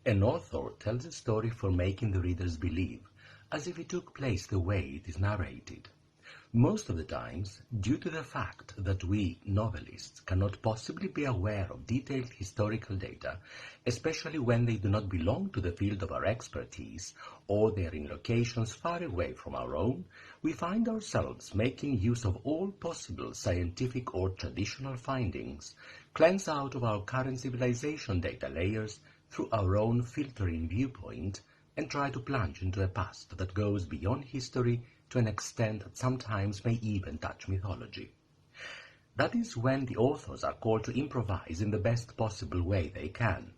An author tells a story for making the readers believe, as if it took place the way it is narrated. Most of the times, due to the fact that we novelists cannot possibly be aware of detailed historical data, especially when they do not belong to the field of our expertise or they are in locations far away from our own, we find ourselves making use of all possible scientific or traditional findings, cleansed out of our current civilization data layers through our own filtering viewpoint, and try to plunge into a past that goes beyond history to an extent that sometimes may even touch mythology. That is when the authors are called to improvise in the best possible way they can.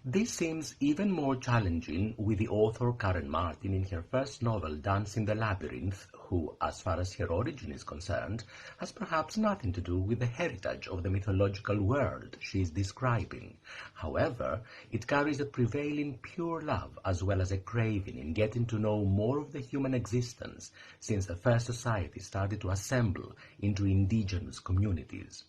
This seems even more challenging with the author Karen Martin in her first novel, Dancing the Labyrinth, who, as far as her origin is concerned, has perhaps nothing to do with the heritage of the mythological world she is describing. However, it carries a prevailing pure love as well as a craving in getting to know more of the human existence since the first society started to assemble into indigenous communities.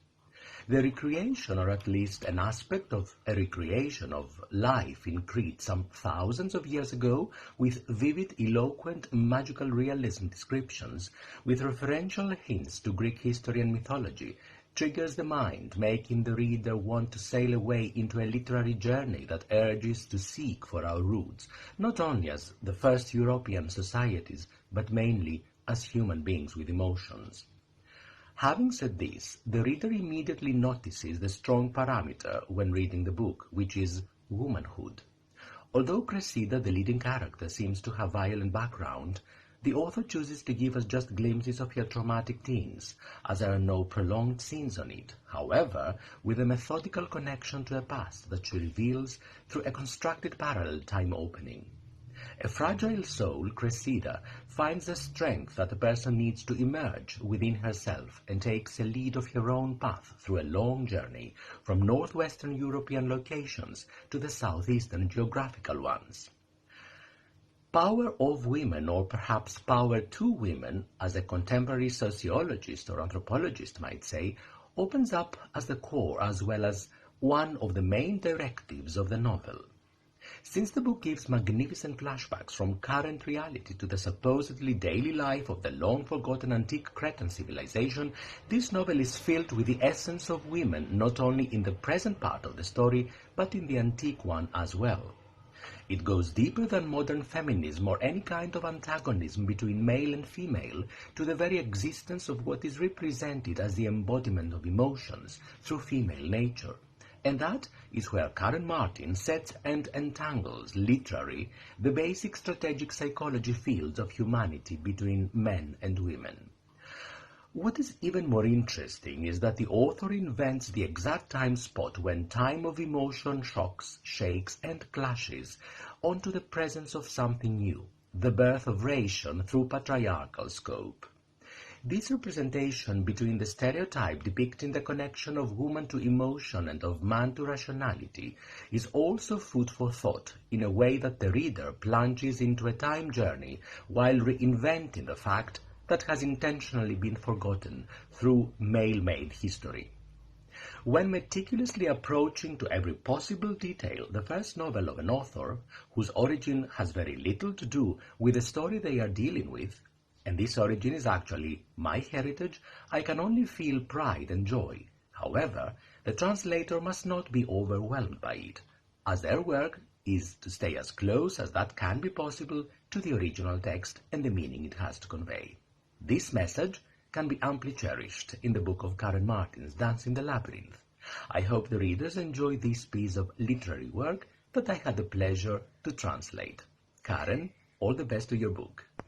The recreation, or at least an aspect of a recreation of life in Crete some thousands of years ago, with vivid, eloquent, magical realism descriptions, with referential hints to Greek history and mythology, triggers the mind, making the reader want to sail away into a literary journey that urges to seek for our roots, not only as the first European societies, but mainly as human beings with emotions. Having said this, the reader immediately notices the strong parameter when reading the book, which is womanhood. Although Cressida, the leading character, seems to have violent background, the author chooses to give us just glimpses of her traumatic teens, as there are no prolonged scenes on it, however, with a methodical connection to a past that she reveals through a constructed parallel time opening. A fragile soul, Cressida, finds the strength that a person needs to emerge within herself and takes a lead of her own path through a long journey from northwestern European locations to the southeastern geographical ones. Power of women, or perhaps power to women, as a contemporary sociologist or anthropologist might say, opens up as the core as well as one of the main directives of the novel. Since the book gives magnificent flashbacks from current reality to the supposedly daily life of the long-forgotten antique Cretan civilization, this novel is filled with the essence of women not only in the present part of the story, but in the antique one as well. It goes deeper than modern feminism or any kind of antagonism between male and female to the very existence of what is represented as the embodiment of emotions through female nature. And that is where Karen Martin sets and entangles literally the basic strategic psychology fields of humanity between men and women. What is even more interesting is that the author invents the exact time spot when time of emotion shocks, shakes, and clashes onto the presence of something new, the birth of ration through patriarchal scope. This representation between the stereotype depicting the connection of woman to emotion and of man to rationality is also food for thought in a way that the reader plunges into a time journey while reinventing the fact that has intentionally been forgotten through male-made history. When meticulously approaching to every possible detail the first novel of an author whose origin has very little to do with the story they are dealing with, and this origin is actually my heritage, I can only feel pride and joy. However, the translator must not be overwhelmed by it, as their work is to stay as close as that can be possible to the original text and the meaning it has to convey. This message can be amply cherished in the book of Karen Martin's Dancing the Labyrinth. I hope the readers enjoy this piece of literary work that I had the pleasure to translate. Karen, all the best to your book.